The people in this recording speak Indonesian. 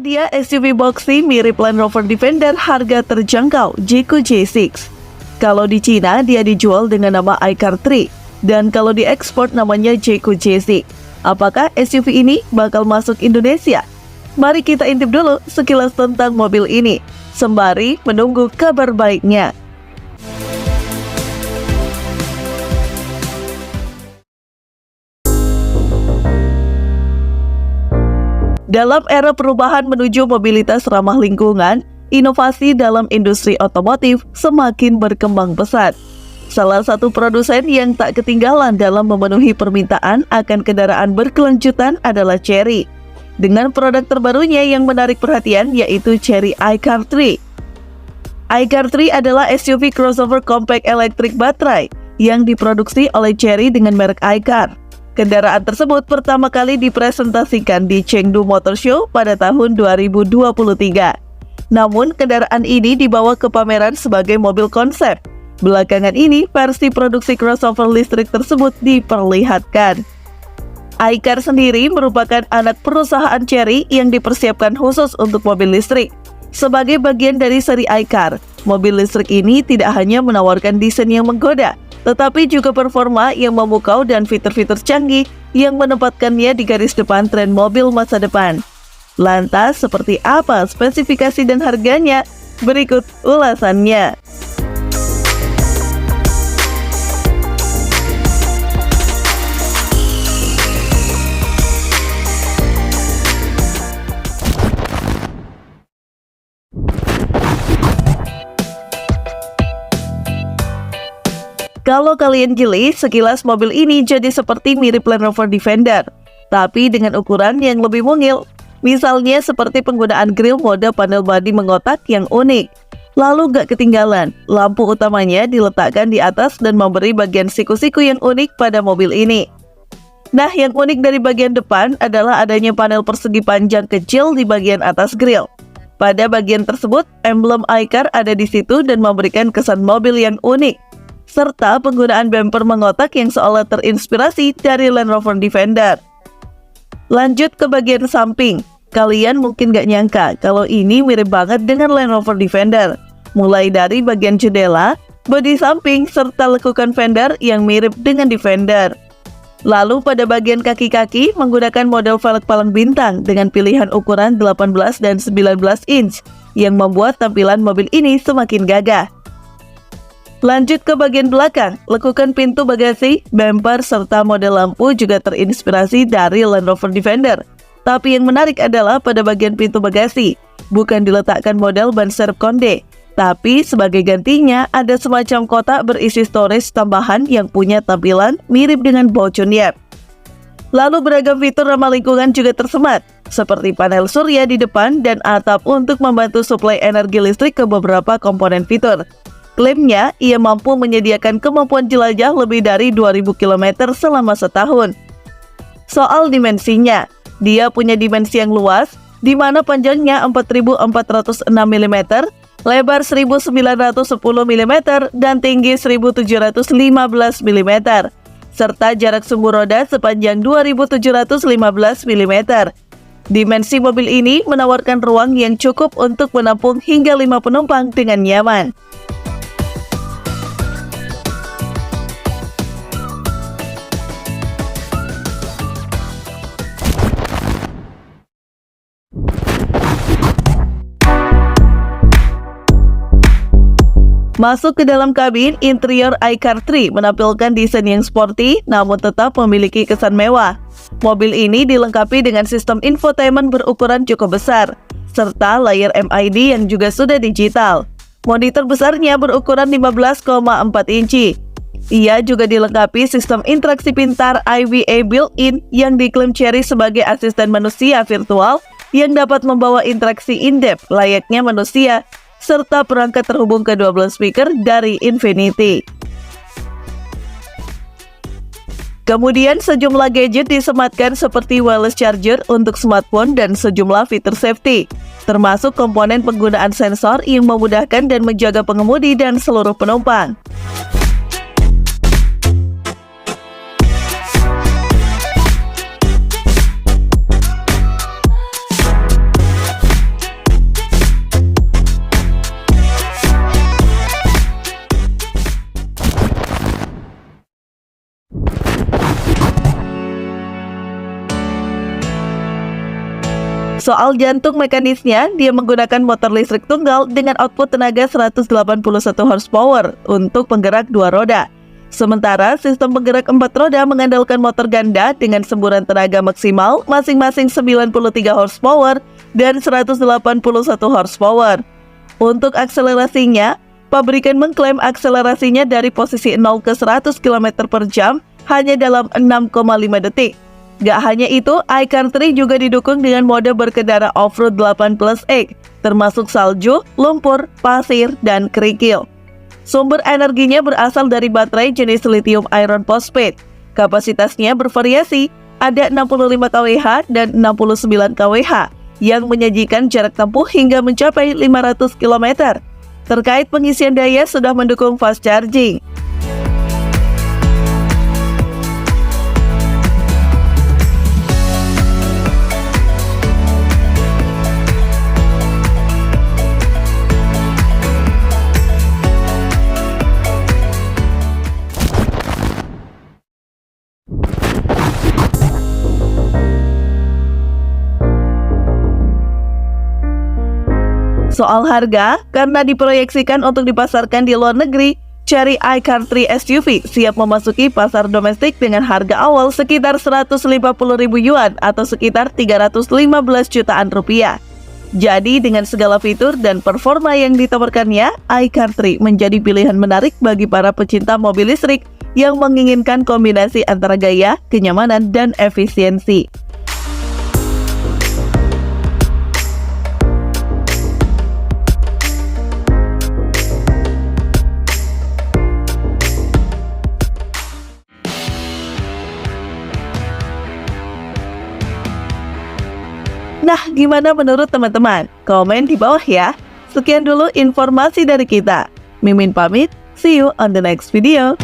Tersedia SUV boxy mirip Land Rover Defender harga terjangkau Jeeko J6. Kalau di Cina dia dijual dengan nama iCar 3 dan kalau diekspor namanya Jeeko J6. Apakah SUV ini bakal masuk Indonesia? Mari kita intip dulu sekilas tentang mobil ini sembari menunggu kabar baiknya. Dalam era perubahan menuju mobilitas ramah lingkungan, inovasi dalam industri otomotif semakin berkembang pesat. Salah satu produsen yang tak ketinggalan dalam memenuhi permintaan akan kendaraan berkelanjutan adalah Chery. Dengan produk terbarunya yang menarik perhatian yaitu Chery iCar 3. iCar 3 adalah SUV crossover compact elektrik baterai yang diproduksi oleh Chery dengan merek iCar. Kendaraan tersebut pertama kali dipresentasikan di Chengdu Motor Show pada tahun 2023. Namun, kendaraan ini dibawa ke pameran sebagai mobil konsep. Belakangan ini, versi produksi crossover listrik tersebut diperlihatkan. iCar sendiri merupakan anak perusahaan Chery yang dipersiapkan khusus untuk mobil listrik. Sebagai bagian dari seri iCar, mobil listrik ini tidak hanya menawarkan desain yang menggoda, tetapi juga performa yang memukau dan fitur-fitur canggih yang menempatkannya di garis depan tren mobil masa depan. Lantas, seperti apa spesifikasi dan harganya? Berikut ulasannya. Kalau kalian jeli, sekilas mobil ini jadi seperti mirip Land Rover Defender, tapi dengan ukuran yang lebih mungil. Misalnya seperti penggunaan grill mode panel bodi mengotak yang unik. Lalu gak ketinggalan, lampu utamanya diletakkan di atas dan memberi bagian siku-siku yang unik pada mobil ini. Nah, yang unik dari bagian depan adalah adanya panel persegi panjang kecil di bagian atas grill. Pada bagian tersebut, emblem iCar ada di situ dan memberikan kesan mobil yang unik, serta penggunaan bumper mengotak yang seolah terinspirasi dari Land Rover Defender. Lanjut ke bagian samping, kalian mungkin gak nyangka kalau ini mirip banget dengan Land Rover Defender. Mulai dari bagian jendela, bodi samping, serta lekukan fender yang mirip dengan Defender. Lalu pada bagian kaki-kaki menggunakan model velg palang bintang dengan pilihan ukuran 18 dan 19 inch yang membuat tampilan mobil ini semakin gagah. Lanjut ke bagian belakang, lekukan pintu bagasi, bumper, serta model lampu juga terinspirasi dari Land Rover Defender. Tapi yang menarik adalah pada bagian pintu bagasi, bukan diletakkan model ban serep konde, tapi sebagai gantinya ada semacam kotak berisi storage tambahan yang punya tampilan mirip dengan Bocunier. Lalu beragam fitur ramah lingkungan juga tersemat, seperti panel surya di depan dan atap untuk membantu suplai energi listrik ke beberapa komponen fitur. Klaimnya, ia mampu menyediakan kemampuan jelajah lebih dari 2000 km selama setahun. Soal dimensinya, dia punya dimensi yang luas, di mana panjangnya 4406 mm, lebar 1910 mm, dan tinggi 1715 mm, serta jarak sumbu roda sepanjang 2715 mm. Dimensi mobil ini menawarkan ruang yang cukup untuk menampung hingga 5 penumpang dengan nyaman. Masuk ke dalam kabin, interior iCar 3 menampilkan desain yang sporty namun tetap memiliki kesan mewah. Mobil ini dilengkapi dengan sistem infotainment berukuran cukup besar, serta layar MID yang juga sudah digital. Monitor besarnya berukuran 15,4 inci. Ia juga dilengkapi sistem interaksi pintar IVA built-in yang diklaim Chery sebagai asisten manusia virtual yang dapat membawa interaksi in-depth layaknya manusia, serta perangkat terhubung ke 12 speaker dari Infinity. Kemudian sejumlah gadget disematkan seperti wireless charger untuk smartphone dan sejumlah fitur safety, termasuk komponen penggunaan sensor yang memudahkan dan menjaga pengemudi dan seluruh penumpang. Soal jantung mekanisnya, dia menggunakan motor listrik tunggal dengan output tenaga 181 horsepower untuk penggerak 2 roda. Sementara sistem penggerak 4 roda mengandalkan motor ganda dengan semburan tenaga maksimal masing-masing 93 horsepower dan 181 horsepower. Untuk akselerasinya, pabrikan mengklaim akselerasinya dari posisi 0 ke 100 km per jam hanya dalam 6,5 detik. Gak hanya itu, iCar 3 juga didukung dengan mode berkendara off-road 8+X, termasuk salju, lumpur, pasir, dan kerikil. Sumber energinya berasal dari baterai jenis lithium iron phosphate. Kapasitasnya bervariasi, ada 65 kWh dan 69 kWh, yang menyajikan jarak tempuh hingga mencapai 500 km. Terkait pengisian daya sudah mendukung fast charging. Soal harga, karena diproyeksikan untuk dipasarkan di luar negeri, Chery iCar 3 SUV siap memasuki pasar domestik dengan harga awal sekitar 150.000 yuan atau sekitar 315 jutaan rupiah. Jadi dengan segala fitur dan performa yang ditawarkannya, iCar 3 menjadi pilihan menarik bagi para pecinta mobil listrik yang menginginkan kombinasi antara gaya, kenyamanan, dan efisiensi. Nah, gimana menurut teman-teman? Komen di bawah ya. Sekian dulu informasi dari kita. Mimin pamit, see you on the next video.